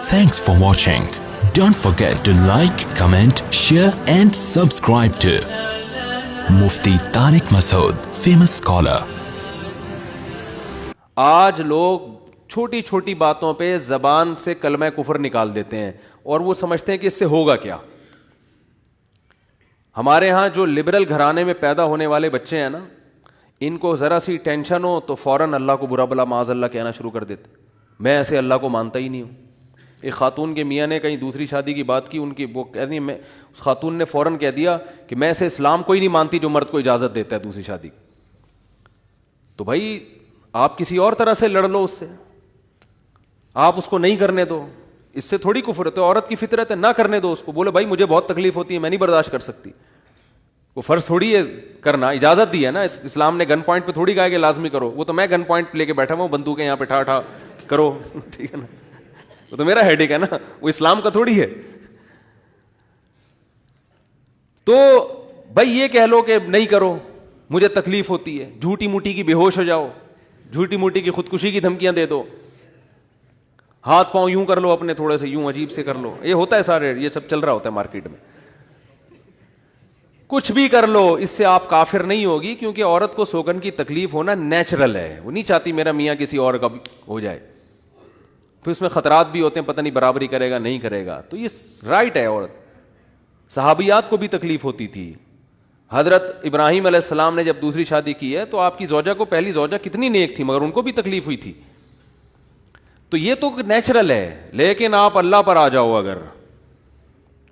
Thanks for watching. Don't forget to like, comment, share and subscribe to Mufti Tariq Masood, famous scholar. آج لوگ چھوٹی چھوٹی باتوں پہ زبان سے کلمہ کفر نکال دیتے ہیں اور وہ سمجھتے ہیں کہ اس سے ہوگا کیا. ہمارے ہاں جو لبرل گھرانے میں پیدا ہونے والے بچے ہیں نا, ان کو ذرا سی ٹینشن ہو تو فوراً اللہ کو برا بلا معاذ اللہ کہنا شروع کر دیتے. میں ایسے اللہ کو مانتا ہی نہیں ہوں. ایک خاتون کے میاں نے کہیں دوسری شادی کی بات کی, ان کی وہ کہہ رہی, میں اس خاتون نے فوراً کہہ دیا کہ میں ایسے اسلام کو ہی نہیں مانتی جو مرد کو اجازت دیتا ہے دوسری شادی. تو بھائی آپ کسی اور طرح سے لڑ لو اس سے, آپ اس کو نہیں کرنے دو, اس سے تھوڑی کفر ہے. تو عورت کی فطرت ہے, نہ کرنے دو اس کو. بولے بھائی مجھے بہت تکلیف ہوتی ہے, میں نہیں برداشت کر سکتی. وہ فرض تھوڑی ہے کرنا, اجازت دی ہے نا. اسلام نے گن پوائنٹ پہ تھوڑی کہا کہ لازمی کرو. وہ تو میں گن پوائنٹ لے کے بیٹھا ہوں, بندوقیں یہاں پہ ٹھا کرو, ٹھیک ہے نا. وہ تو میرا ہیڈیک ہے نا, وہ اسلام کا تھوڑی ہے. تو بھائی یہ کہہ لو کہ نہیں کرو, مجھے تکلیف ہوتی ہے, جھوٹی موٹی کی بے ہوش ہو جاؤ, جھوٹی موٹی کی خودکشی کی دھمکیاں دے دو, ہاتھ پاؤں یوں کر لو اپنے تھوڑے سے, یوں عجیب سے کر لو. یہ ہوتا ہے سارے, یہ سب چل رہا ہوتا ہے مارکیٹ میں. کچھ بھی کر لو, اس سے آپ کافر نہیں ہوگی, کیونکہ عورت کو سوگن کی تکلیف ہونا نیچرل ہے. وہ نہیں چاہتی میرا میاں کسی اور کا ہو جائے. پھر اس میں خطرات بھی ہوتے ہیں, پتہ نہیں برابری کرے گا نہیں کرے گا. تو یہ رائٹ ہے. عورت, صحابیات کو بھی تکلیف ہوتی تھی. حضرت ابراہیم علیہ السلام نے جب دوسری شادی کی ہے تو آپ کی زوجہ کو, پہلی زوجہ کتنی نیک تھی, مگر ان کو بھی تکلیف ہوئی تھی. تو یہ تو نیچرل ہے. لیکن آپ اللہ پر آ جاؤ, اگر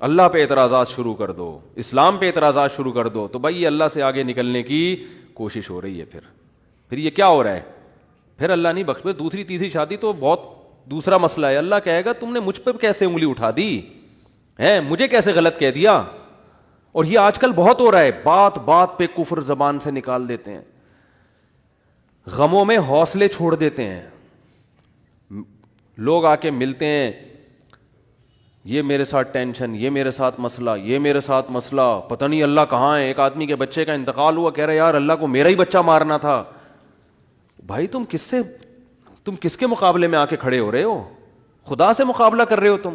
اللہ پہ اعتراضات شروع کر دو, اسلام پہ اعتراضات شروع کر دو, تو بھائی یہ اللہ سے آگے نکلنے کی کوشش ہو رہی ہے. پھر یہ کیا ہو رہا ہے, پھر اللہ نہیں بخش. دوسری تیسری شادی تو بہت دوسرا مسئلہ ہے. اللہ کہے گا تم نے مجھ پہ کیسے انگلی اٹھا دی ہے, مجھے کیسے غلط کہہ دیا. اور یہ آج کل بہت ہو رہا ہے, بات بات پہ کفر زبان سے نکال دیتے ہیں, غموں میں حوصلے چھوڑ دیتے ہیں. لوگ آ کے ملتے ہیں, یہ میرے ساتھ ٹینشن, یہ میرے ساتھ مسئلہ, یہ میرے ساتھ مسئلہ, پتہ نہیں اللہ کہاں ہے. ایک آدمی کے بچے کا انتقال ہوا, کہہ رہے یار اللہ کو میرا ہی بچہ مارنا تھا. بھائی تم کس کے مقابلے میں آ کے کھڑے ہو رہے ہو, خدا سے مقابلہ کر رہے ہو تم.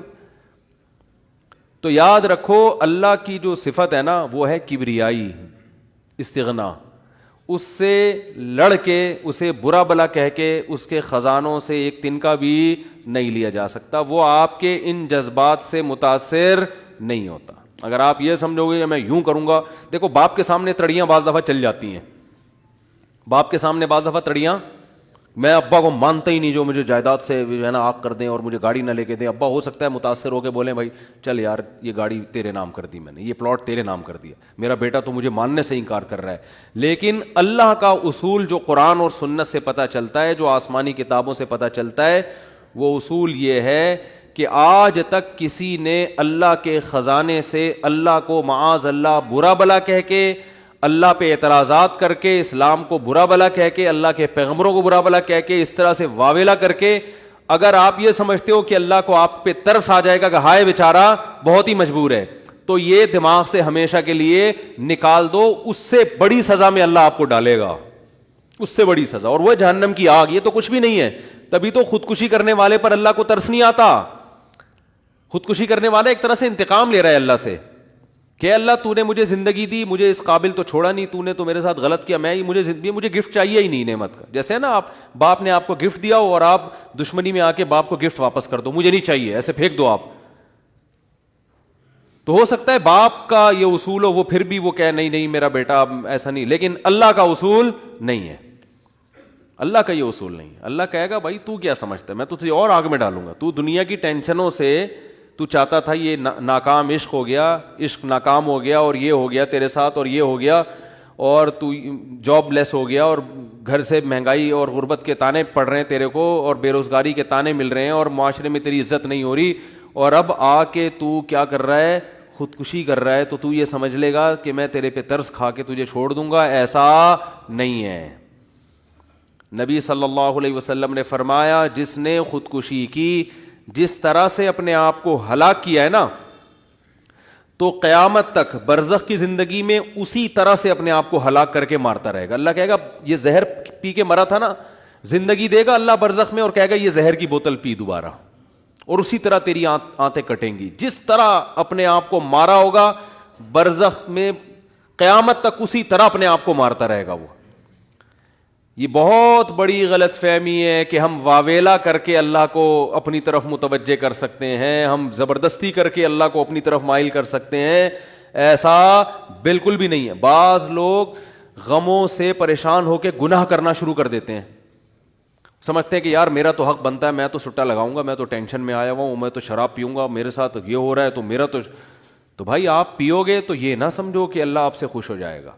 تو یاد رکھو اللہ کی جو صفت ہے نا وہ ہے کبریائی, استغنا. اس سے لڑ کے, اسے برا بلا کہہ کے, اس کے خزانوں سے ایک تنکا بھی نہیں لیا جا سکتا. وہ آپ کے ان جذبات سے متاثر نہیں ہوتا. اگر آپ یہ سمجھو گے کہ میں یوں کروں گا, دیکھو باپ کے سامنے تڑیاں بعض دفعہ چل جاتی ہیں. باپ کے سامنے بعض دفعہ تڑیاں, میں ابا کو مانتا ہی نہیں جو مجھے جائیداد سے جو ہے نا آگ کر دیں اور مجھے گاڑی نہ لے کے دیں. ابا ہو سکتا ہے متاثر ہو کے بولیں بھائی چل یار یہ گاڑی تیرے نام کر دی, میں نے یہ پلاٹ تیرے نام کر دیا, میرا بیٹا تو مجھے ماننے سے انکار کر رہا ہے. لیکن اللہ کا اصول جو قرآن اور سنت سے پتہ چلتا ہے, جو آسمانی کتابوں سے پتہ چلتا ہے, وہ اصول یہ ہے کہ آج تک کسی نے اللہ کے خزانے سے اللہ کو معاذ اللہ برا بلا کہہ کے, اللہ پہ اعتراضات کر کے, اسلام کو برا بلا کہہ کے, اللہ کے پیغمبروں کو برا بلا کہہ کے, اس طرح سے واویلا کر کے, اگر آپ یہ سمجھتے ہو کہ اللہ کو آپ پہ ترس آ جائے گا کہ ہائے بیچارہ بہت ہی مجبور ہے, تو یہ دماغ سے ہمیشہ کے لیے نکال دو. اس سے بڑی سزا میں اللہ آپ کو ڈالے گا, اس سے بڑی سزا, اور وہ جہنم کی آگ. یہ تو کچھ بھی نہیں ہے. تبھی تو خودکشی کرنے والے پر اللہ کو ترس نہیں آتا. خودکشی کرنے والا ایک طرح سے انتقام لے رہا ہے اللہ سے کہ اللہ تو نے مجھے زندگی دی, مجھے اس قابل تو چھوڑا نہیں, تو نے تو میرے ساتھ غلط کیا, مجھے گفٹ چاہیے ہی نہیں نعمت کا. جیسے نا آپ باپ نے آپ کو گفٹ دیا ہو اور آپ دشمنی میں آ کے باپ کو گفٹ واپس کر دو, مجھے نہیں چاہیے, ایسے پھینک دو آپ. تو ہو سکتا ہے باپ کا یہ اصول ہو, وہ پھر بھی وہ کہے نہیں میرا بیٹا ایسا نہیں. لیکن اللہ کا اصول نہیں ہے, اللہ کا یہ اصول نہیں ہے. اللہ کہے گا بھائی تو کیا سمجھتا ہے, میں تجھے اور آگ میں ڈالوں گا. تو دنیا کی ٹینشنوں سے تو چاہتا تھا یہ ناکام عشق ہو گیا, عشق ناکام ہو گیا, اور یہ ہو گیا تیرے ساتھ, اور یہ ہو گیا, اور تو جاب لیس ہو گیا, اور گھر سے مہنگائی اور غربت کے تانے پڑ رہے ہیں تیرے کو, اور بے روزگاری کے تانے مل رہے ہیں, اور معاشرے میں تیری عزت نہیں ہو رہی, اور اب آ کے تو کیا کر رہا ہے, خودکشی کر رہا ہے. تو یہ سمجھ لے گا کہ میں تیرے پہ ترس کھا کے تجھے چھوڑ دوں گا. ایسا نہیں ہے. نبی صلی اللہ علیہ وسلم نے فرمایا جس نے خودکشی کی, جس طرح سے اپنے آپ کو ہلاک کیا ہے نا, تو قیامت تک برزخ کی زندگی میں اسی طرح سے اپنے آپ کو ہلاک کر کے مارتا رہے گا. اللہ کہے گا یہ زہر پی کے مرا تھا نا, زندگی دے گا اللہ برزخ میں اور کہے گا یہ زہر کی بوتل پی دوبارہ, اور اسی طرح تیری آنتیں کٹیں گی. جس طرح اپنے آپ کو مارا ہوگا برزخ میں قیامت تک اسی طرح اپنے آپ کو مارتا رہے گا وہ. یہ بہت بڑی غلط فہمی ہے کہ ہم واویلا کر کے اللہ کو اپنی طرف متوجہ کر سکتے ہیں, ہم زبردستی کر کے اللہ کو اپنی طرف مائل کر سکتے ہیں. ایسا بالکل بھی نہیں ہے. بعض لوگ غموں سے پریشان ہو کے گناہ کرنا شروع کر دیتے ہیں, سمجھتے ہیں کہ یار میرا تو حق بنتا ہے, میں تو سٹا لگاؤں گا, میں تو ٹینشن میں آیا ہوا ہوں, میں تو شراب پیوں گا, میرے ساتھ یہ ہو رہا ہے تو میرا تو بھائی آپ پیو گے تو یہ نہ سمجھو کہ اللہ آپ سے خوش ہو جائے گا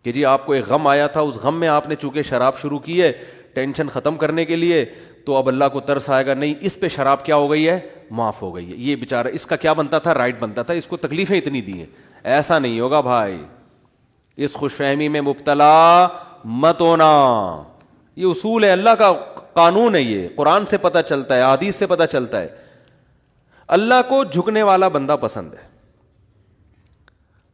کہ جی آپ کو ایک غم آیا تھا, اس غم میں آپ نے چونکہ شراب شروع کی ہے ٹینشن ختم کرنے کے لیے, تو اب اللہ کو ترس آئے گا. نہیں, اس پہ شراب کیا ہو گئی ہے, معاف ہو گئی ہے. یہ بیچارہ اس کا کیا بنتا تھا, رائٹ بنتا تھا, اس کو تکلیفیں اتنی دی ہیں. ایسا نہیں ہوگا بھائی, اس خوش فہمی میں مبتلا مت ہونا. یہ اصول ہے, اللہ کا قانون ہے, یہ قرآن سے پتہ چلتا ہے, حدیث سے پتہ چلتا ہے. اللہ کو جھکنے والا بندہ پسند ہے.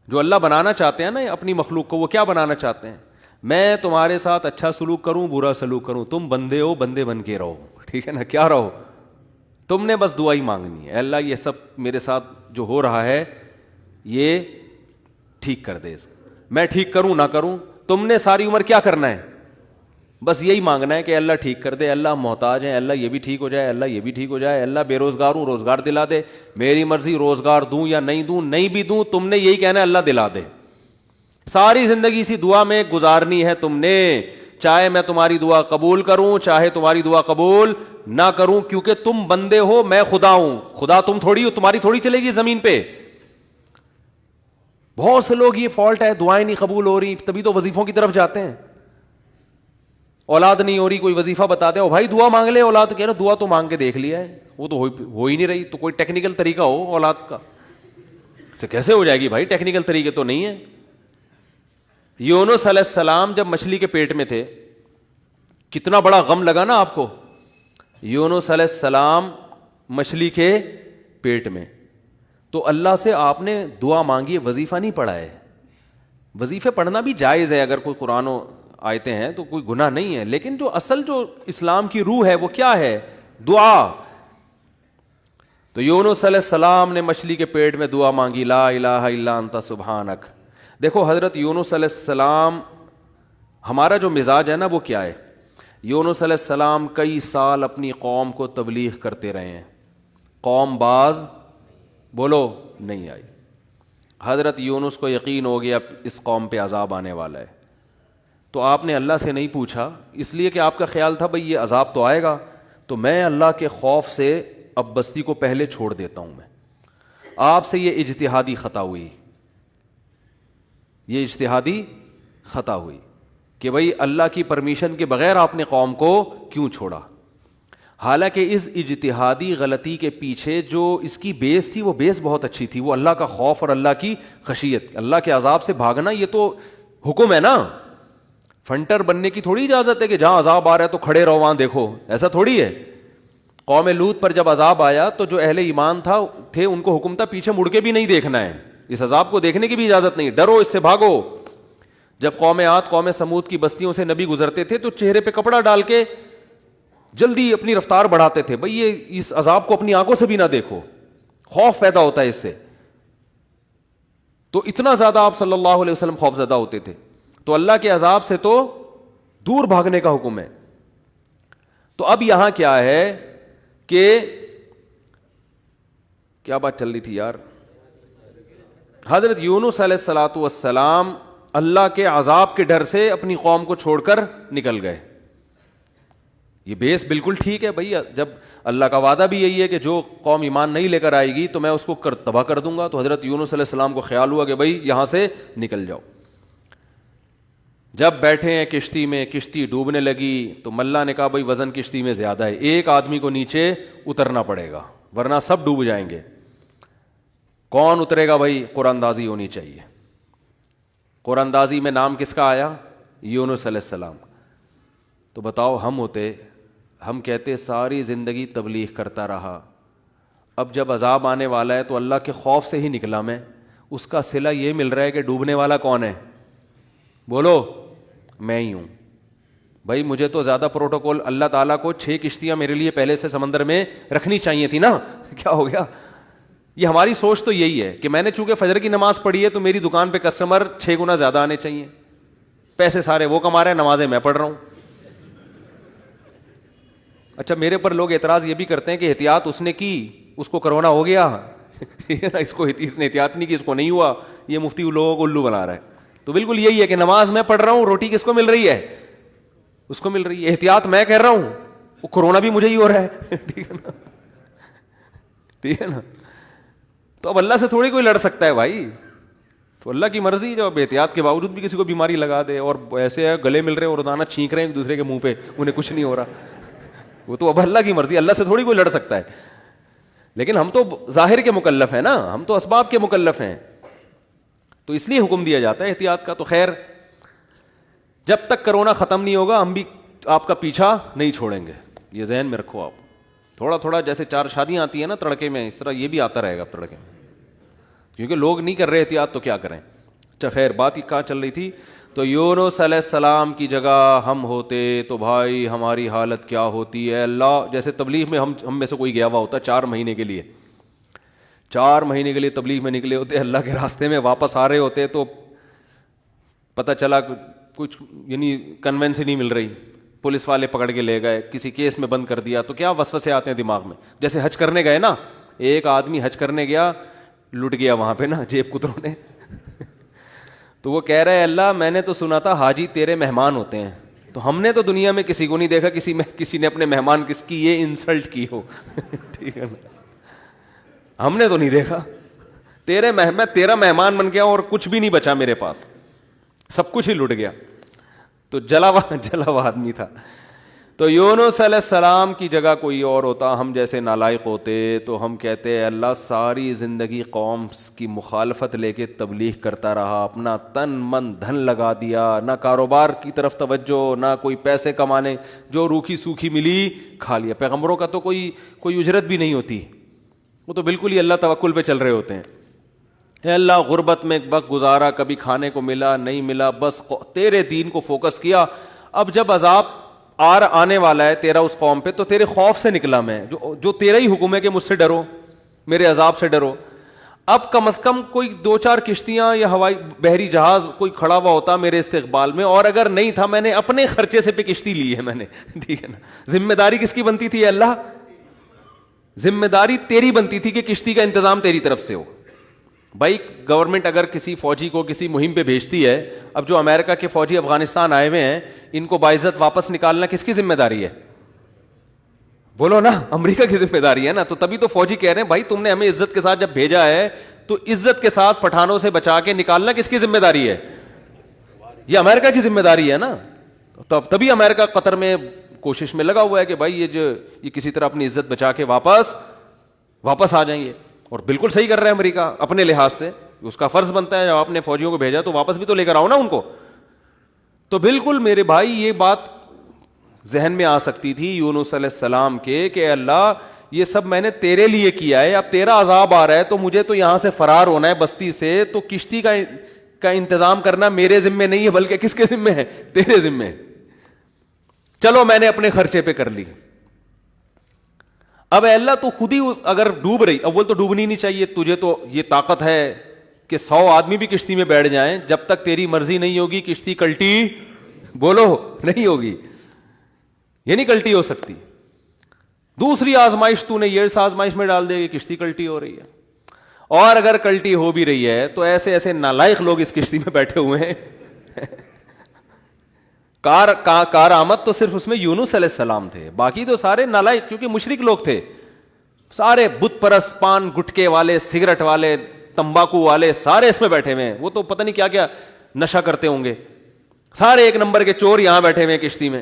جو اللہ بنانا چاہتے ہیں نا اپنی مخلوق کو, وہ کیا بنانا چاہتے ہیں, میں تمہارے ساتھ اچھا سلوک کروں برا سلوک کروں, تم بندے ہو, بندے بن کے رہو, ٹھیک ہے نا, کیا رہو, تم نے بس دعا ہی مانگنی ہے, اللہ یہ سب میرے ساتھ جو ہو رہا ہے یہ ٹھیک کر دے, میں ٹھیک کروں نہ کروں, تم نے ساری عمر کیا کرنا ہے, بس یہی مانگنا ہے کہ اللہ ٹھیک کر دے, اللہ محتاج ہیں, اللہ یہ بھی ٹھیک ہو جائے, اللہ یہ بھی ٹھیک ہو جائے, اللہ بے روزگار ہوں روزگار دلا دے, میری مرضی روزگار دوں یا نہیں دوں, نہیں بھی دوں تم نے یہی کہنا ہے اللہ دلا دے. ساری زندگی اسی دعا میں گزارنی ہے تم نے, چاہے میں تمہاری دعا قبول کروں چاہے تمہاری دعا قبول نہ کروں, کیونکہ تم بندے ہو, میں خدا ہوں, خدا تم تھوڑی ہو, تمہاری تھوڑی چلے گی زمین پہ. بہت سے لوگ یہ فالٹ ہے, دعائیں نہیں قبول ہو رہی تبھی تو وظیفوں کی طرف جاتے ہیں. اولاد نہیں ہو رہی, کوئی وظیفہ بتاتے ہو, بھائی دعا مانگ لے, اولاد کہہ رہے دعا تو مانگ کے دیکھ لیا ہے, وہ تو ہو ہی نہیں رہی, تو کوئی ٹیکنیکل طریقہ ہو اولاد کا, سے کیسے ہو جائے گی بھائی, ٹیکنیکل طریقے تو نہیں ہے. یونس علیہ السلام جب مچھلی کے پیٹ میں تھے, کتنا بڑا غم لگا نا آپ کو. یونس علیہ السلام مچھلی کے پیٹ میں, تو اللہ سے آپ نے دعا مانگی, وظیفہ نہیں پڑھا ہے. وظیفے پڑھنا بھی جائز ہے, اگر کوئی قرآن و آیتیں ہیں تو کوئی گناہ نہیں ہے, لیکن جو اصل جو اسلام کی روح ہے وہ کیا ہے, دعا. تو یونس علیہ السلام نے مچھلی کے پیٹ میں دعا مانگی, لا الہ الا انت سبحانک. دیکھو حضرت یونس علیہ السلام, ہمارا جو مزاج ہے نا وہ کیا ہے, یونس علیہ السلام کئی سال اپنی قوم کو تبلیغ کرتے رہے ہیں, قوم باز بولو نہیں آئی. حضرت یونس کو یقین ہو گیا اس قوم پہ عذاب آنے والا ہے, تو آپ نے اللہ سے نہیں پوچھا, اس لیے کہ آپ کا خیال تھا بھئی یہ عذاب تو آئے گا, تو میں اللہ کے خوف سے اب بستی کو پہلے چھوڑ دیتا ہوں. میں آپ سے یہ اجتہادی خطا ہوئی, یہ اجتہادی خطا ہوئی کہ بھئی اللہ کی پرمیشن کے بغیر آپ نے قوم کو کیوں چھوڑا. حالانکہ اس اجتہادی غلطی کے پیچھے جو اس کی بیس تھی وہ بیس بہت اچھی تھی, وہ اللہ کا خوف اور اللہ کی خشیت. اللہ کے عذاب سے بھاگنا یہ تو حکم ہے نا, فنٹر بننے کی تھوڑی اجازت ہے کہ جہاں عذاب آ رہا ہے تو کھڑے رہو وہاں دیکھو, ایسا تھوڑی ہے. قوم لوط پر جب عذاب آیا تو جو اہل ایمان تھے ان کو حکم تھا پیچھے مڑ کے بھی نہیں دیکھنا ہے, اس عذاب کو دیکھنے کی بھی اجازت نہیں, ڈرو اس سے بھاگو. جب قوم عاد قوم سمود کی بستیوں سے نبی گزرتے تھے تو چہرے پہ کپڑا ڈال کے جلدی اپنی رفتار بڑھاتے تھے, بھئی یہ اس عذاب کو اپنی آنکھوں سے بھی نہ دیکھو, خوف پیدا ہوتا ہے اس سے. تو اتنا زیادہ آپ صلی اللہ علیہ وسلم خوف زدہ ہوتے تھے. تو اللہ کے عذاب سے تو دور بھاگنے کا حکم ہے. تو اب یہاں کیا ہے کہ کیا بات چل رہی تھی یار, حضرت یونس علیہ الصلوۃ والسلام اللہ کے عذاب کے ڈر سے اپنی قوم کو چھوڑ کر نکل گئے. یہ بیس بالکل ٹھیک ہے بھائی, جب اللہ کا وعدہ بھی یہی ہے کہ جو قوم ایمان نہیں لے کر آئے گی تو میں اس کو تباہ کر دوں گا. تو حضرت یونس علیہ السلام کو خیال ہوا کہ بھائی یہاں سے نکل جاؤ. جب بیٹھے ہیں کشتی میں, کشتی ڈوبنے لگی تو ملا نے کہا بھائی وزن کشتی میں زیادہ ہے, ایک آدمی کو نیچے اترنا پڑے گا ورنہ سب ڈوب جائیں گے. کون اترے گا بھائی, قرآن اندازی ہونی چاہیے. قرآن اندازی میں نام کس کا آیا, یونس علیہ السلام. تو بتاؤ ہم ہوتے, ہم کہتے ساری زندگی تبلیغ کرتا رہا, اب جب عذاب آنے والا ہے تو اللہ کے خوف سے ہی نکلا میں, اس کا صلہ یہ مل رہا ہے کہ ڈوبنے والا کون ہے, بولو میں ہی ہوں. بھائی مجھے تو زیادہ پروٹوکول اللہ تعالیٰ کو 6 کشتیاں میرے لیے پہلے سے سمندر میں رکھنی چاہیے تھی نا. کیا ہو گیا؟ یہ ہماری سوچ تو یہی ہے کہ میں نے چونکہ فجر کی نماز پڑھی ہے تو میری دکان پہ کسٹمر 6 گنا زیادہ آنے چاہیے. پیسے سارے وہ کما رہے ہیں, نمازیں میں پڑھ رہا ہوں. اچھا میرے پر لوگ اعتراض یہ بھی کرتے ہیں کہ احتیاط اس نے کی, اس کو کرونا ہو گیا, اس نے احتیاط نہیں کی, اس کو نہیں ہوا, یہ مفتی لوگوں کو الو بنا رہا ہے. تو بالکل یہی ہے کہ نماز میں پڑھ رہا ہوں, روٹی کس کو مل رہی ہے؟ اس کو مل رہی ہے. احتیاط میں کہہ رہا ہوں, وہ کرونا بھی مجھے ہی ہو رہا ہے. ٹھیک ہے نا, ٹھیک ہے نا. تو اب اللہ سے تھوڑی کوئی لڑ سکتا ہے بھائی. تو اللہ کی مرضی, جو اب احتیاط کے باوجود بھی کسی کو بیماری لگا دے, اور ایسے گلے مل رہے ہیں اور روزانہ چھینک رہے ہیں ایک دوسرے کے منہ پہ, انہیں کچھ نہیں ہو رہا. وہ تو اب اللہ کی مرضی, اللہ سے تھوڑی کوئی لڑ سکتا ہے. لیکن ہم تو ظاہر کے مکلف ہیں نا, ہم تو اسباب کے مکلف ہیں, تو اس لیے حکم دیا جاتا ہے احتیاط کا. تو خیر, جب تک کرونا ختم نہیں ہوگا ہم بھی آپ کا پیچھا نہیں چھوڑیں گے, یہ ذہن میں رکھو آپ. تھوڑا تھوڑا جیسے 4 شادیاں آتی ہیں نا تڑکے میں, اس طرح یہ بھی آتا رہے گا تڑکے میں, کیونکہ لوگ نہیں کر رہے احتیاط تو کیا کریں. اچھا خیر, بات کہاں چل رہی تھی؟ تو یونس علیہ السلام کی جگہ ہم ہوتے تو بھائی ہماری حالت کیا ہوتی ہے. اللہ, جیسے تبلیغ میں ہم میں سے کوئی گیا ہوا ہوتا 4 مہینے کے لیے, 4 مہینے کے لیے تبلیغ میں نکلے ہوتے, اللہ کے راستے میں واپس آ رہے ہوتے تو پتہ چلا کچھ یعنی کنوینس ہی نہیں مل رہی, پولیس والے پکڑ کے لے گئے, کسی کیس میں بند کر دیا, تو کیا وسوسے آتے ہیں دماغ میں. جیسے حج کرنے گئے نا, ایک آدمی حج کرنے گیا, لٹ گیا وہاں پہ نا جیب کتروں نے. تو وہ کہہ رہے اللہ میں نے تو سنا تھا حاجی تیرے مہمان ہوتے ہیں, تو ہم نے تو دنیا میں کسی کو نہیں دیکھا کسی نے اپنے مہمان کس کی یہ انسلٹ کی ہو. ٹھیک ہے نا, ہم نے تو نہیں دیکھا. میں تیرا مہمان بن گیا اور کچھ بھی نہیں بچا میرے پاس, سب کچھ ہی لٹ گیا. تو جلا ہوا آدمی تھا. تو یونس علیہ السلام کی جگہ کوئی اور ہوتا, ہم جیسے نالائق ہوتے, تو ہم کہتے اللہ ساری زندگی قوم کی مخالفت لے کے تبلیغ کرتا رہا, اپنا تن من دھن لگا دیا, نہ کاروبار کی طرف توجہ, نہ کوئی پیسے کمانے, جو روکھی سوکھی ملی کھا لیا. پیغمبروں کا تو کوئی اجرت بھی نہیں ہوتی, وہ تو بالکل ہی اللہ توکل پہ چل رہے ہوتے ہیں. اے اللہ غربت میں ایک وقت گزارا, کبھی کھانے کو ملا نہیں ملا, بس تیرے دین کو فوکس کیا. اب جب عذاب آنے والا ہے تیرا اس قوم پہ, تو تیرے خوف سے نکلا میں, جو تیرا ہی حکم ہے کہ مجھ سے ڈرو, میرے عذاب سے ڈرو. اب کم از کم کوئی 2-4 کشتیاں یا ہوائی بحری جہاز کوئی کھڑا ہوا ہوتا میرے استقبال میں, اور اگر نہیں تھا میں نے اپنے خرچے سے پہ کشتی لی ہے میں نے. ٹھیک ہے نا, ذمہ داری کس کی بنتی تھی اللہ؟ ذمہ داری تیری بنتی تھی کہ کشتی کا انتظام تیری طرف سے ہو. بھائی گورنمنٹ اگر کسی فوجی کو کسی مہم پہ بھیجتی ہے, اب جو امریکہ کے فوجی افغانستان آئے ہوئے ہیں ان کو باعزت واپس نکالنا کس کی ذمہ داری ہے؟ بولو نا, امریکہ کی ذمہ داری ہے نا. تو تبھی تو فوجی کہہ رہے ہیں بھائی تم نے ہمیں عزت کے ساتھ جب بھیجا ہے تو عزت کے ساتھ پٹھانوں سے بچا کے نکالنا کس کی ذمہ داری ہے؟ یہ امریکہ کی ذمہ داری ہے نا. تبھی امریکہ قطر میں کوشش میں لگا ہوا ہے کہ بھائی یہ کسی طرح اپنی عزت بچا کے واپس آ جائیں گے. اور بالکل صحیح کر رہے ہیں امریکہ اپنے لحاظ سے, اس کا فرض بنتا ہے جب آپ نے فوجیوں کو بھیجا تو واپس بھی تو لے کر آؤ نا ان کو. تو بالکل میرے بھائی یہ بات ذہن میں آ سکتی تھی یونس علیہ السلام کے کہ اللہ یہ سب میں نے تیرے لیے کیا ہے, اب تیرا عذاب آ رہا ہے تو مجھے تو یہاں سے فرار ہونا ہے بستی سے, تو کشتی کا انتظام کرنا میرے ذمہ نہیں ہے بلکہ کس کے ذمہ ہے؟ تیرے ذمہ. چلو میں نے اپنے خرچے پہ کر لی. اب اے اللہ تو خود ہی اگر ڈوب رہی, اول تو ڈوبنی نہیں چاہیے, تجھے تو یہ طاقت ہے کہ 100 آدمی بھی کشتی میں بیٹھ جائیں, جب تک تیری مرضی نہیں ہوگی کشتی کلٹی بولو نہیں ہوگی, یہ نہیں کلٹی ہو سکتی. دوسری آزمائش تو نے یہ آزمائش میں ڈال دے گی, کشتی کلٹی ہو رہی ہے. اور اگر کلٹی ہو بھی رہی ہے تو ایسے نالائق لوگ اس کشتی میں بیٹھے ہوئے ہیں. کار آمد تو صرف اس میں یونس علیہ السلام تھے, باقی تو سارے نالائق, کیونکہ مشرک لوگ تھے سارے, بت پرست, پان گٹکے والے, سگریٹ والے, تمباکو والے, سارے اس میں بیٹھے ہوئے ہیں. وہ تو پتہ نہیں کیا کیا نشہ کرتے ہوں گے, سارے ایک نمبر کے چور یہاں بیٹھے ہوئے ہیں کشتی میں.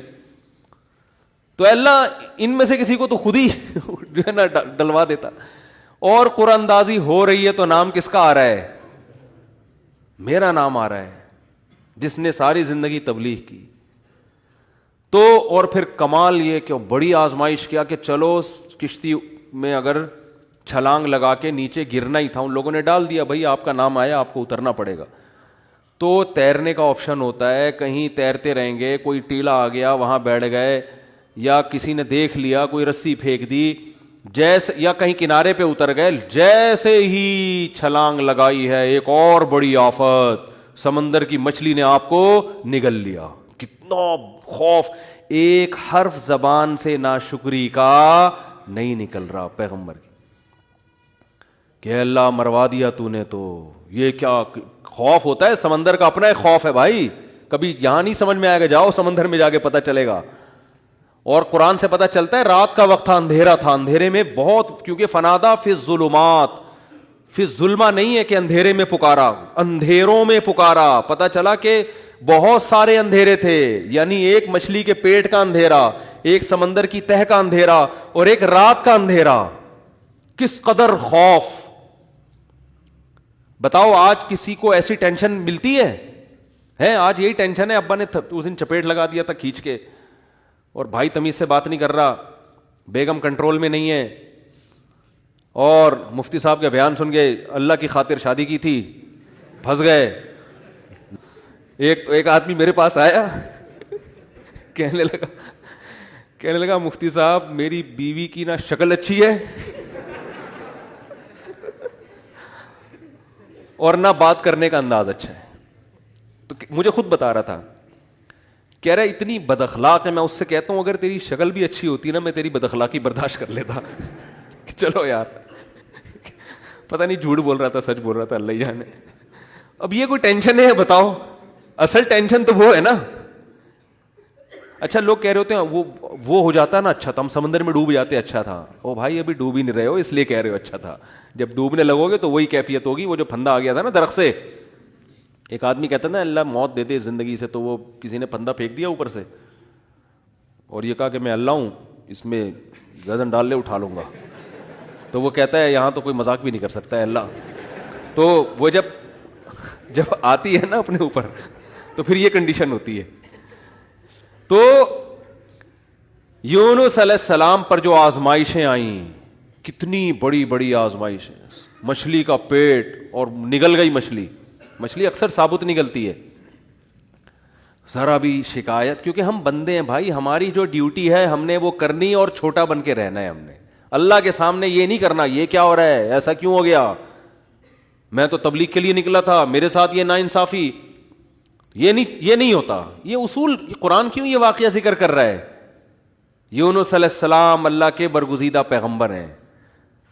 تو اللہ ان میں سے کسی کو تو خود ہی جو ہے نا ڈلوا دیتا. اور قرآن اندازی ہو رہی ہے تو نام کس کا آ رہا ہے؟ میرا نام آ رہا ہے, جس نے ساری زندگی تبلیغ کی. تو اور پھر کمال یہ کہ بڑی آزمائش کیا کہ چلو کشتی میں اگر چھلانگ لگا کے نیچے گرنا ہی تھا, ان لوگوں نے ڈال دیا بھائی آپ کا نام آیا آپ کو اترنا پڑے گا. تو تیرنے کا آپشن ہوتا ہے, کہیں تیرتے رہیں گے, کوئی ٹیلا آ گیا وہاں بیٹھ گئے, یا کسی نے دیکھ لیا کوئی رسی پھینک دی, جیسے یا کہیں کنارے پہ اتر گئے, جیسے ہی چھلانگ لگائی ہے ایک اور بڑی آفت, سمندر کی مچھلی نے آپ کو نگل لیا. کتنا خوف, ایک حرف زبان سے ناشکری کا نہیں نکل رہا پیغمبر کی, کہ اللہ مروا دیا تو نے. تو یہ کیا خوف ہوتا ہے, سمندر کا اپنا ایک خوف ہے بھائی, کبھی یہاں نہیں سمجھ میں آئے گا, جاؤ سمندر میں جا کے پتہ چلے گا. اور قرآن سے پتہ چلتا ہے رات کا وقت تھا, اندھیرا تھا, اندھیرے میں بہت, کیونکہ فنادا فی الظلمات, فی الظلمہ نہیں ہے کہ اندھیرے میں پکارا, اندھیروں میں پکارا. پتہ چلا کہ بہت سارے اندھیرے تھے, یعنی ایک مچھلی کے پیٹ کا اندھیرا, ایک سمندر کی تہ کا اندھیرا, اور ایک رات کا اندھیرا. کس قدر خوف. بتاؤ آج کسی کو ایسی ٹینشن ملتی ہے؟ آج یہی ٹینشن ہے, ابا نے اس دن چپیٹ لگا دیا تھا کھینچ کے, اور بھائی تمیز سے بات نہیں کر رہا, بیگم کنٹرول میں نہیں ہے, اور مفتی صاحب کے بیان سن کے اللہ کی خاطر شادی کی تھی, پھنس گئے. ایک آدمی میرے پاس آیا, کہنے لگا مفتی صاحب میری بیوی کی نہ شکل اچھی ہے اور نہ بات کرنے کا انداز اچھا ہے. تو مجھے خود بتا رہا تھا, کہہ رہا اتنی بد اخلاق ہے. میں اس سے کہتا ہوں اگر تیری شکل بھی اچھی ہوتی نا, میں تیری بد اخلاقی برداشت کر لیتا. چلو یار, پتہ نہیں جھوٹ بول رہا تھا سچ بول رہا تھا, اللہ ہی جانے. اب یہ کوئی ٹینشن ہے بتاؤ؟ اصل ٹینشن تو وہ ہے نا. اچھا لوگ کہہ رہے ہوتے ہیں وہ ہو جاتا نا اچھا تھا, ہم سمندر میں ڈوب جاتے اچھا تھا. او بھائی ابھی ڈوب ہی نہیں رہے ہو اس لیے کہہ رہے ہو اچھا تھا. جب ڈوبنے لگو گے تو وہی کیفیت ہوگی. وہ جو پھندا آ گیا تھا نا درخت سے, ایک آدمی کہتا نا اللہ موت دے دے زندگی سے, تو وہ کسی نے پھندا پھینک دیا اوپر سے اور یہ کہا کہ میں اللہ ہوں, اس میں گردن ڈال لے اٹھا لوں گا. تو وہ کہتا ہے یہاں تو کوئی مذاق بھی نہیں کر سکتا ہے اللہ. تو وہ جب آتی ہے نا اپنے اوپر, تو پھر یہ کنڈیشن ہوتی ہے. تو یونس علیہ السلام پر جو آزمائشیں آئیں, کتنی بڑی بڑی آزمائشیں, مچھلی کا پیٹ اور نگل گئی مچھلی. مچھلی اکثر ثابت نگلتی ہے, ذرا بھی شکایت, کیونکہ ہم بندے ہیں بھائی, ہماری جو ڈیوٹی ہے ہم نے وہ کرنی اور چھوٹا بن کے رہنا ہے. ہم نے اللہ کے سامنے یہ نہیں کرنا یہ کیا ہو رہا ہے, ایسا کیوں ہو گیا, میں تو تبلیغ کے لیے نکلا تھا, میرے ساتھ یہ ناانصافی. یہ نہیں ہوتا. یہ اصول قرآن کیوں یہ واقعہ ذکر کر رہا ہے؟ یونس علیہ السلام اللہ کے برگزیدہ پیغمبر ہیں.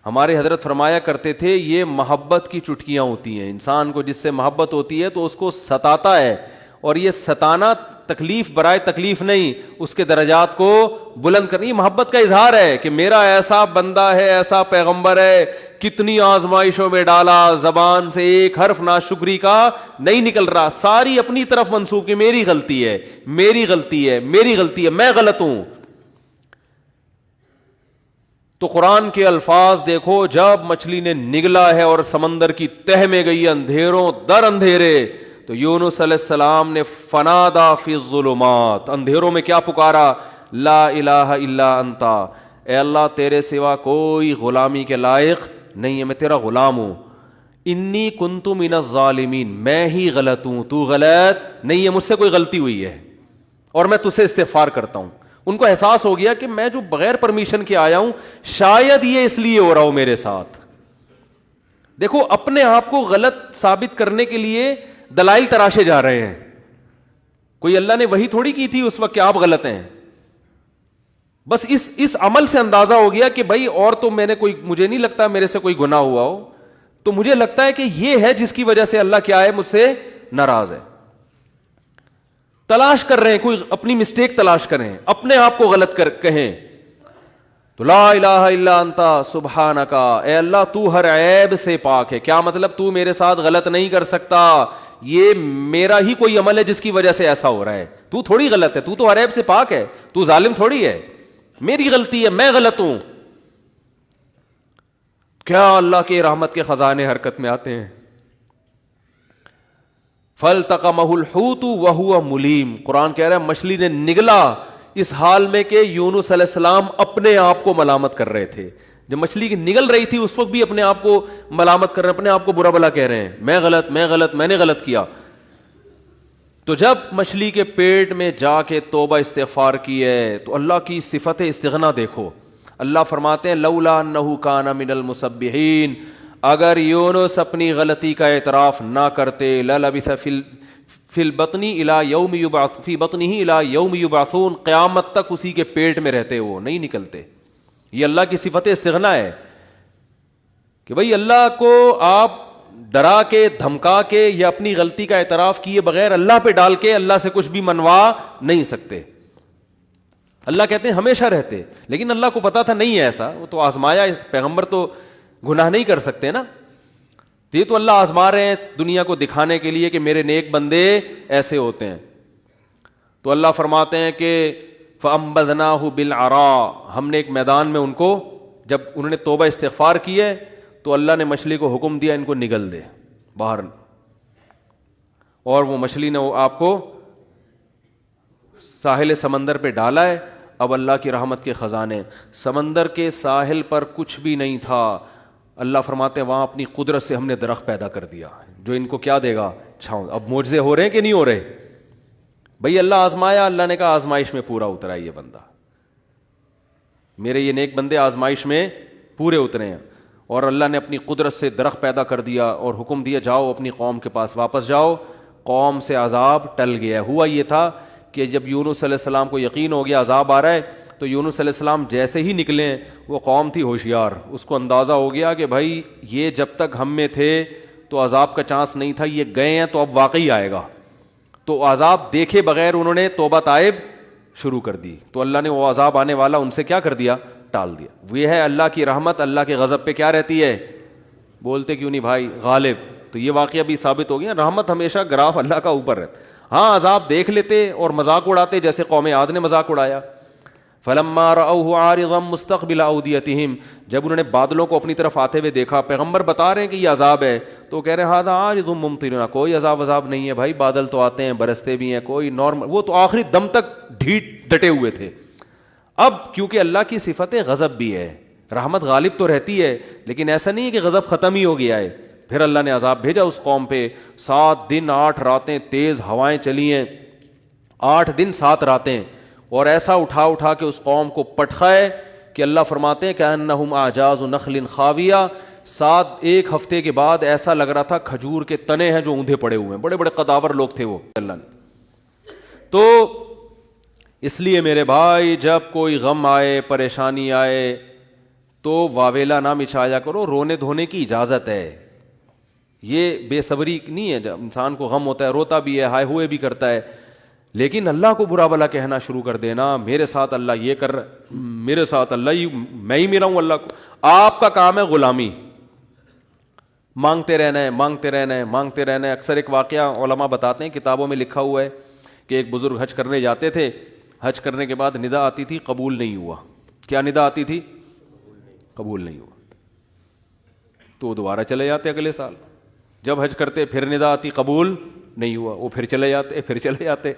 ہمارے حضرت فرمایا کرتے تھے یہ محبت کی چٹکیاں ہوتی ہیں. انسان کو جس سے محبت ہوتی ہے تو اس کو ستاتا ہے, اور یہ ستانا تکلیف برائے تکلیف نہیں, اس کے درجات کو بلند کرنی. محبت کا اظہار ہے کہ میرا ایسا بندہ ہے, ایسا پیغمبر ہے, کتنی آزمائشوں میں ڈالا, زبان سے ایک حرف ناشکری کا نہیں نکل رہا, ساری اپنی طرف منسوب کہ میری غلطی ہے, میری غلطی ہے, میری غلطی ہے, میں غلط ہوں. تو قرآن کے الفاظ دیکھو, جب مچھلی نے نگلا ہے اور سمندر کی تہ میں گئی اندھیروں در اندھیرے, تو یونس علیہ السلام نے فنادا فی الظلمات, اندھیروں میں کیا پکارا, لا الہ الا انتا, اے اللہ تیرے سوا کوئی غلامی کے لائق نہیں ہے, میں تیرا غلام ہوں. انی کنت من الظالمین, میں ہی غلط ہوں, تو غلط نہیں ہے, مجھ سے کوئی غلطی ہوئی ہے اور میں تجھ سے استغفار کرتا ہوں. ان کو احساس ہو گیا کہ میں جو بغیر پرمیشن کے آیا ہوں, شاید یہ اس لیے ہو رہا ہو میرے ساتھ. دیکھو اپنے آپ کو غلط ثابت کرنے کے لیے دلائل تراشے جا رہے ہیں. کوئی اللہ نے وہی تھوڑی کی تھی اس وقت کہ آپ غلط ہیں. بس اس عمل سے اندازہ ہو گیا کہ بھائی اور تو میں نے کوئی, مجھے نہیں لگتا میرے سے کوئی گناہ ہوا ہو, تو مجھے لگتا ہے کہ یہ ہے جس کی وجہ سے اللہ کیا ہے, مجھ سے ناراض ہے. تلاش کر رہے ہیں, کوئی اپنی مسٹیک تلاش کریں, اپنے آپ کو غلط کہیں. تو لا الہ الا انتا سبحانک, اے اللہ تو ہر عیب سے پاک ہے. کیا مطلب, تو میرے ساتھ غلط نہیں کر سکتا, یہ میرا ہی کوئی عمل ہے جس کی وجہ سے ایسا ہو رہا ہے, تو تھوڑی غلط ہے, تو ہر عیب سے پاک ہے, تو ظالم تھوڑی ہے, میری غلطی ہے, میں غلط ہوں. کیا اللہ کے رحمت کے خزانے حرکت میں آتے ہیں. فَالْتَقَمَهُ الْحُوتُ وَهُوَ مُلِيمٌ, قرآن کہہ رہا ہے مچھلی نے نگلا اس حال میں کہ یونس علیہ السلام اپنے آپ کو ملامت کر رہے تھے. جب مچھلی کی نگل رہی تھی اس وقت بھی اپنے آپ کو ملامت کر رہے ہیں, اپنے آپ کو برا بلا کہہ رہے ہیں, میں غلط, میں نے غلط کیا. تو جب مچھلی کے پیٹ میں جا کے توبہ استغفار کی ہے تو اللہ کی صفت استغنا دیکھو. اللہ فرماتے ہیں لولا انہ کان من المسبحین, اگر یونس اپنی غلطی کا اعتراف نہ کرتے للبث فی البطن الی یوم یبعث فی بطنہ الی یوم یبعثون, قیامت تک اسی کے پیٹ میں رہتے, وہ نہیں نکلتے. یہ اللہ کی صفت استغنا ہے کہ بھئی اللہ کو آپ ڈرا کے دھمکا کے یا اپنی غلطی کا اعتراف کیے بغیر اللہ پہ ڈال کے اللہ سے کچھ بھی منوا نہیں سکتے. اللہ کہتے ہیں ہمیشہ رہتے, لیکن اللہ کو پتا تھا نہیں ہے ایسا, وہ تو آزمایا. پیغمبر تو گناہ نہیں کر سکتے نا, تو یہ تو اللہ آزما رہے ہیں دنیا کو دکھانے کے لیے کہ میرے نیک بندے ایسے ہوتے ہیں. تو اللہ فرماتے ہیں کہ فَأَنبَذْنَاهُ بِالْعَرَاءِ, ہم نے ایک میدان میں ان کو, جب انہوں نے توبہ استغفار کی ہے تو اللہ نے مچھلی کو حکم دیا ان کو نگل دے باہر, اور وہ مچھلی نے وہ آپ کو ساحل سمندر پہ ڈالا ہے. اب اللہ کی رحمت کے خزانے, سمندر کے ساحل پر کچھ بھی نہیں تھا. اللہ فرماتے ہیں وہاں اپنی قدرت سے ہم نے درخت پیدا کر دیا جو ان کو کیا دے گا, چھاؤں. اب معجزے ہو رہے ہیں کہ نہیں ہو رہے بھئی؟ اللہ آزمایا, اللہ نے کہا آزمائش میں پورا اترا یہ بندہ, میرے یہ نیک بندے آزمائش میں پورے اترے ہیں. اور اللہ نے اپنی قدرت سے درخت پیدا کر دیا اور حکم دیا جاؤ اپنی قوم کے پاس واپس جاؤ. قوم سے عذاب ٹل گیا. ہوا یہ تھا کہ جب یونس علیہ السلام کو یقین ہو گیا عذاب آ رہا ہے, تو یونس علیہ السلام جیسے ہی نکلے, وہ قوم تھی ہوشیار, اس کو اندازہ ہو گیا کہ بھائی یہ جب تک ہم میں تھے تو عذاب کا چانس نہیں تھا, یہ گئے ہیں تو اب واقعی آئے گا. تو عذاب دیکھے بغیر انہوں نے توبہ تائب شروع کر دی, تو اللہ نے وہ عذاب آنے والا ان سے کیا کر دیا, ٹال دیا. وہ ہے اللہ کی رحمت اللہ کے غضب پہ کیا رہتی ہے, بولتے کیوں نہیں بھائی, غالب. تو یہ واقعہ بھی ثابت ہو گیا, رحمت ہمیشہ گراف اللہ کا اوپر رہتا. ہاں عذاب دیکھ لیتے اور مذاق اڑاتے, جیسے قوم عاد نے مذاق اڑایا. فلما رأوه عارضا مستقبل اودیتہم, جب انہوں نے بادلوں کو اپنی طرف آتے ہوئے دیکھا, پیغمبر بتا رہے ہیں کہ یہ عذاب ہے, تو کہہ رہے ہیں ھذا عارض ممطرنا, کوئی عذاب نہیں ہے بھائی, بادل تو آتے ہیں برستے بھی ہیں, کوئی نارمل. وہ تو آخری دم تک ڈٹے ہوئے تھے. اب کیونکہ اللہ کی صفت غضب بھی ہے, رحمت غالب تو رہتی ہے, لیکن ایسا نہیں ہے کہ غضب ختم ہی ہو گیا ہے. پھر اللہ نے عذاب بھیجا اس قوم پہ. 7 دن 8 راتیں تیز ہوائیں چلی ہیں, 8 دن 7 راتیں, اور ایسا اٹھا کے اس قوم کو پٹخائے کہ اللہ فرماتے ہیں کہ انہم اعجاز نخل خاویہ. 1 ہفتے کے بعد ایسا لگ رہا تھا کھجور کے تنے ہیں جو اوندھے پڑے ہوئے ہیں, بڑے بڑے قداور لوگ تھے وہ. اللہ نے تو اس لیے میرے بھائی جب کوئی غم آئے پریشانی آئے تو واویلا نہ مچایا کرو, رونے دھونے کی اجازت ہے. یہ بے صبری نہیں ہے, جب انسان کو غم ہوتا ہے روتا بھی ہے, ہائے ہوئے بھی کرتا ہے, لیکن اللہ کو برا بلا کہنا شروع کر دینا, میرے ساتھ اللہ یہ کر رہا, میرے ساتھ اللہ میں ہی میرا ہوں اللہ کو. آپ کا کام ہے غلامی, مانگتے رہنا ہے مانگتے رہنا ہے مانگتے رہنا ہے. اکثر ایک واقعہ علماء بتاتے ہیں, کتابوں میں لکھا ہوا ہے کہ ایک بزرگ حج کرنے جاتے تھے, حج کرنے کے بعد ندا آتی تھی قبول نہیں ہوا. کیا ندا آتی تھی؟ قبول نہیں ہوا. تو وہ دوبارہ چلے جاتے اگلے سال, جب حج کرتے پھر ندا آتی قبول نہیں ہوا, وہ پھر چلے جاتے.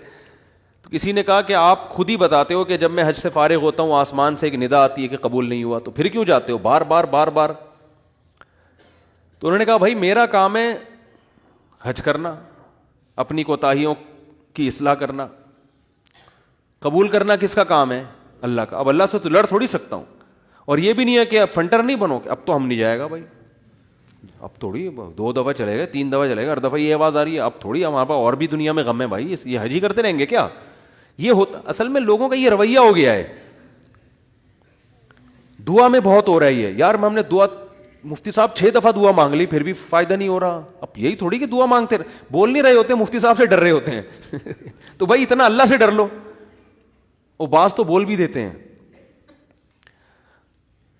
تو کسی نے کہا کہ آپ خود ہی بتاتے ہو کہ جب میں حج سے فارغ ہوتا ہوں آسمان سے ایک ندا آتی ہے کہ قبول نہیں ہوا, تو پھر کیوں جاتے ہو بار بار. تو انہوں نے کہا بھائی میرا کام ہے حج کرنا, اپنی کوتاہیوں کی اصلاح کرنا, قبول کرنا کس کا کام ہے؟ اللہ کا. اب اللہ سے تو لڑ تھوڑی سکتا ہوں, اور یہ بھی نہیں ہے کہ اب فنٹر نہیں بنو کہ اب تو ہم نہیں جائے گا بھائی, اب تھوڑی 2 دفعہ چلے گا 3 دفعہ چلے گا, ہر دفعہ یہ آواز آ رہی ہے اب تھوڑی ہمارے پاس اور بھی دنیا میں غم ہے بھائی, یہ حج ہی کرتے رہیں گے کیا؟ یہ ہوتا اصل میں لوگوں کا یہ رویہ ہو گیا ہے. دعا میں بہت ہو رہی ہے یار, ہم نے دعا مفتی صاحب 6 دفعہ دعا مانگ لی پھر بھی فائدہ نہیں ہو رہا. اب یہی تھوڑی کہ دعا مانگتے بول نہیں رہے ہوتے, مفتی صاحب سے ڈر رہے ہوتے ہیں تو بھائی اتنا اللہ سے ڈر لو, وہ بعض تو بول بھی دیتے ہیں.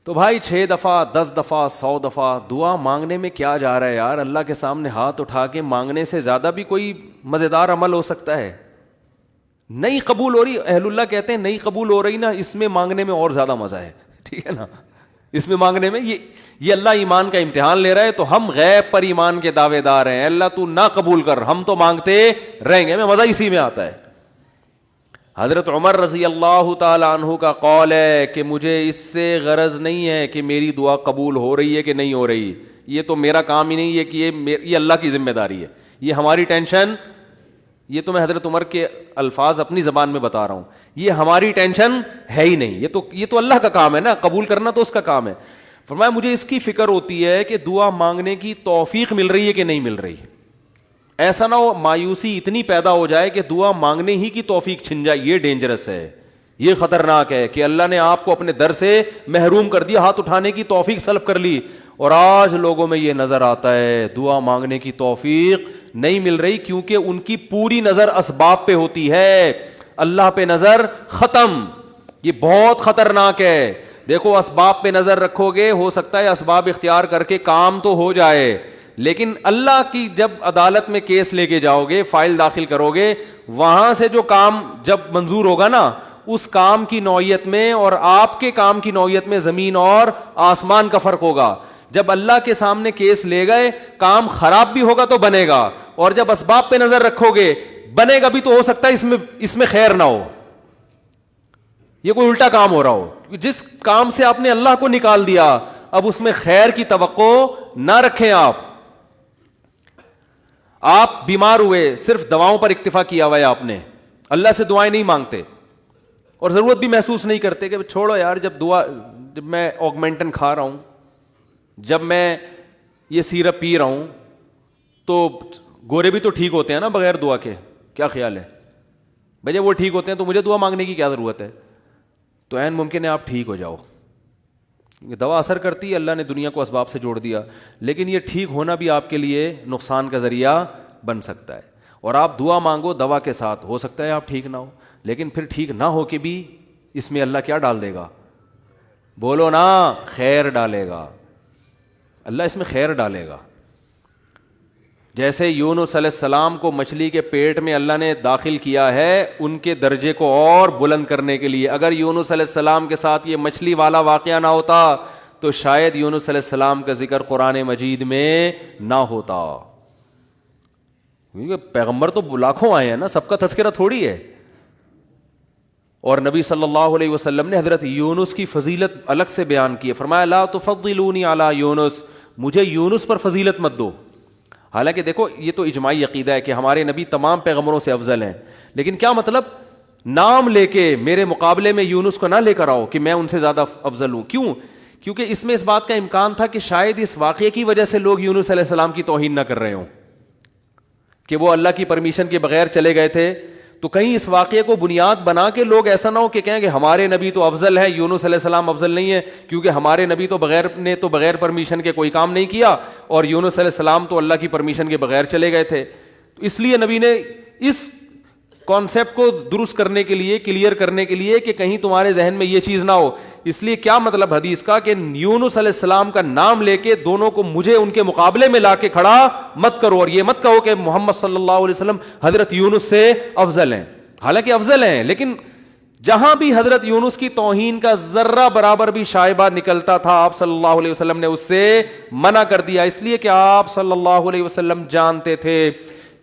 تو بھائی 6 دفعہ 10 دفعہ 100 دفعہ دعا مانگنے میں کیا جا رہا ہے یار؟ اللہ کے سامنے ہاتھ اٹھا کے مانگنے سے زیادہ بھی کوئی مزیدار عمل ہو سکتا ہے؟ نہیں قبول ہو رہی, اہل اللہ کہتے ہیں نہیں قبول ہو رہی نا, اس میں مانگنے میں اور زیادہ مزہ ہے, ٹھیک ہے نا, اس میں مانگنے میں یہ اللہ ایمان کا امتحان لے رہا ہے. تو ہم غیب پر ایمان کے دعوے دار ہیں, اللہ تو نہ قبول کر, ہم تو مانگتے رہیں گے, ہمیں مزہ اسی میں آتا ہے. حضرت عمر رضی اللہ تعالی عنہ کا قول ہے کہ مجھے اس سے غرض نہیں ہے کہ میری دعا قبول ہو رہی ہے کہ نہیں ہو رہی, یہ تو میرا کام ہی نہیں ہے کہ یہ اللہ کی ذمہ داری ہے, یہ ہماری ٹینشن یہ تو میں حضرت عمر کے الفاظ اپنی زبان میں بتا رہا ہوں, یہ ہماری ٹینشن ہے ہی نہیں, یہ تو اللہ کا کام ہے نا, قبول کرنا تو اس کا کام ہے. فرمایا مجھے اس کی فکر ہوتی ہے کہ دعا مانگنے کی توفیق مل رہی ہے کہ نہیں مل رہی. ایسا نہ ہو مایوسی اتنی پیدا ہو جائے کہ دعا مانگنے ہی کی توفیق چھن جائے. یہ ڈینجرس ہے, یہ خطرناک ہے کہ اللہ نے آپ کو اپنے در سے محروم کر دیا, ہاتھ اٹھانے کی توفیق سلب کر لی. اور آج لوگوں میں یہ نظر آتا ہے دعا مانگنے کی توفیق نہیں مل رہی, کیونکہ ان کی پوری نظر اسباب پہ ہوتی ہے, اللہ پہ نظر ختم. یہ بہت خطرناک ہے. دیکھو اسباب پہ نظر رکھو گے, ہو سکتا ہے اسباب اختیار کر کے کام تو ہو جائے, لیکن اللہ کی جب عدالت میں کیس لے کے جاؤ گے, فائل داخل کرو گے, وہاں سے جو کام جب منظور ہوگا نا, اس کام کی نوعیت میں اور آپ کے کام کی نوعیت میں زمین اور آسمان کا فرق ہوگا. جب اللہ کے سامنے کیس لے گئے, کام خراب بھی ہوگا تو بنے گا, اور جب اسباب پہ نظر رکھو گے بنے گا بھی تو ہو سکتا ہے اس میں خیر نہ ہو, یہ کوئی الٹا کام ہو رہا ہو. جس کام سے آپ نے اللہ کو نکال دیا, اب اس میں خیر کی توقع نہ رکھیں. آپ بیمار ہوئے, صرف دواؤں پر اکتفا کیا ہوا ہے آپ نے, اللہ سے دعائیں نہیں مانگتے اور ضرورت بھی محسوس نہیں کرتے کہ چھوڑو یار, جب میں آگمنٹن کھا رہا ہوں, جب میں یہ سیرپ پی رہا ہوں, تو گورے بھی تو ٹھیک ہوتے ہیں نا بغیر دعا کے. کیا خیال ہے بھائی, جب وہ ٹھیک ہوتے ہیں تو مجھے دعا مانگنے کی کیا ضرورت ہے؟ تو عین ممکن ہے آپ ٹھیک ہو جاؤ. دوا اثر کرتی ہے, اللہ نے دنیا کو اسباب سے جوڑ دیا, لیکن یہ ٹھیک ہونا بھی آپ کے لیے نقصان کا ذریعہ بن سکتا ہے. اور آپ دعا مانگو دوا کے ساتھ, ہو سکتا ہے آپ ٹھیک نہ ہو, لیکن پھر ٹھیک نہ ہو کے بھی اس میں اللہ کیا ڈال دے گا؟ بولو نا, خیر ڈالے گا. اللہ اس میں خیر ڈالے گا. جیسے یونس علیہ السلام کو مچھلی کے پیٹ میں اللہ نے داخل کیا ہے ان کے درجے کو اور بلند کرنے کے لیے. اگر یونس علیہ السلام کے ساتھ یہ مچھلی والا واقعہ نہ ہوتا تو شاید یونس علیہ السلام کا ذکر قرآن مجید میں نہ ہوتا. کیونکہ پیغمبر تو لاکھوں آئے ہیں نا, سب کا تذکرہ تھوڑی ہے. اور نبی صلی اللہ علیہ وسلم نے حضرت یونس کی فضیلت الگ سے بیان کی ہے. فرمایا لا تفضلونی علی یونس, مجھے یونس پر فضیلت مت دو. حالانکہ دیکھو یہ تو اجماعی عقیدہ ہے کہ ہمارے نبی تمام پیغمبروں سے افضل ہیں, لیکن کیا مطلب نام لے کے میرے مقابلے میں یونس کو نہ لے کر آؤ کہ میں ان سے زیادہ افضل ہوں. کیوں؟ کیونکہ اس میں اس بات کا امکان تھا کہ شاید اس واقعے کی وجہ سے لوگ یونس علیہ السلام کی توہین نہ کر رہے ہوں کہ وہ اللہ کی پرمیشن کے بغیر چلے گئے تھے. تو کہیں اس واقعے کو بنیاد بنا کے لوگ ایسا نہ ہو کہ کہیں کہ ہمارے نبی تو افضل ہے, یونس علیہ السلام افضل نہیں ہے, کیونکہ ہمارے نبی تو بغیر پرمیشن کے کوئی کام نہیں کیا, اور یونس علیہ السلام تو اللہ کی پرمیشن کے بغیر چلے گئے تھے. تو اس لیے نبی نے اس کانسیپٹ کو درست کرنے کے لیے, کلیئر کرنے کے لیے کہ کہیں تمہارے ذہن میں یہ چیز نہ ہو, اس لیے کیا مطلب حدیث کا کہ یونس علیہ السلام کا نام لے کے دونوں کو مجھے ان کے مقابلے میں لا کے کھڑا مت کرو, اور یہ مت کہو کہ محمد صلی اللہ علیہ وسلم حضرت یونس سے افضل ہیں. حالانکہ افضل ہیں, لیکن جہاں بھی حضرت یونس کی توہین کا ذرہ برابر بھی شائبہ نکلتا تھا آپ صلی اللہ علیہ وسلم نے اس سے منع کر دیا. اس لیے کہ آپ صلی اللہ علیہ وسلم جانتے تھے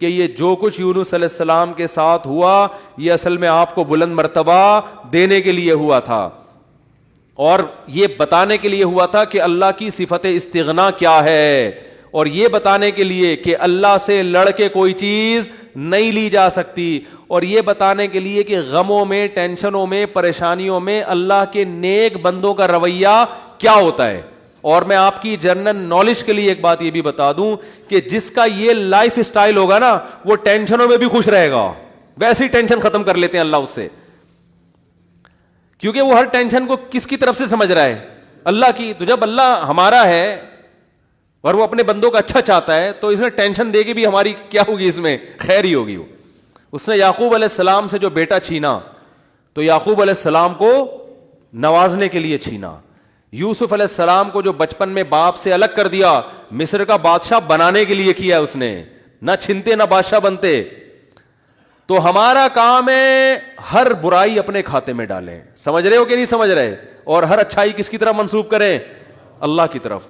کہ یہ جو کچھ یونس علیہ السلام کے ساتھ ہوا یہ اصل میں آپ کو بلند مرتبہ دینے کے لیے ہوا تھا, اور یہ بتانے کے لیے ہوا تھا کہ اللہ کی صفت استغنا کیا ہے, اور یہ بتانے کے لیے کہ اللہ سے لڑ کے کوئی چیز نہیں لی جا سکتی, اور یہ بتانے کے لیے کہ غموں میں, ٹینشنوں میں, پریشانیوں میں اللہ کے نیک بندوں کا رویہ کیا ہوتا ہے. اور میں آپ کی جنرل نالج کے لیے ایک بات یہ بھی بتا دوں کہ جس کا یہ لائف اسٹائل ہوگا نا وہ ٹینشنوں میں بھی خوش رہے گا. ویسے ہی ٹینشن ختم کر لیتے ہیں اللہ اس سے, کیونکہ وہ ہر ٹینشن کو کس کی طرف سے سمجھ رہا ہے؟ اللہ کی. تو جب اللہ ہمارا ہے اور وہ اپنے بندوں کا اچھا چاہتا ہے تو اس میں ٹینشن دے کے بھی ہماری کیا ہوگی؟ اس میں خیر ہی ہوگی. اس نے یعقوب علیہ السلام سے جو بیٹا چھینا تو یعقوب علیہ السلام کو نوازنے کے لیے چھینا. یوسف علیہ السلام کو جو بچپن میں باپ سے الگ کر دیا مصر کا بادشاہ بنانے کے لیے کیا اس نے, نہ چھنتے نہ بادشاہ بنتے. تو ہمارا کام ہے ہر برائی اپنے کھاتے میں ڈالیں. سمجھ رہے ہو کہ نہیں سمجھ رہے؟ اور ہر اچھائی کس کی طرف منسوب کریں؟ اللہ کی طرف.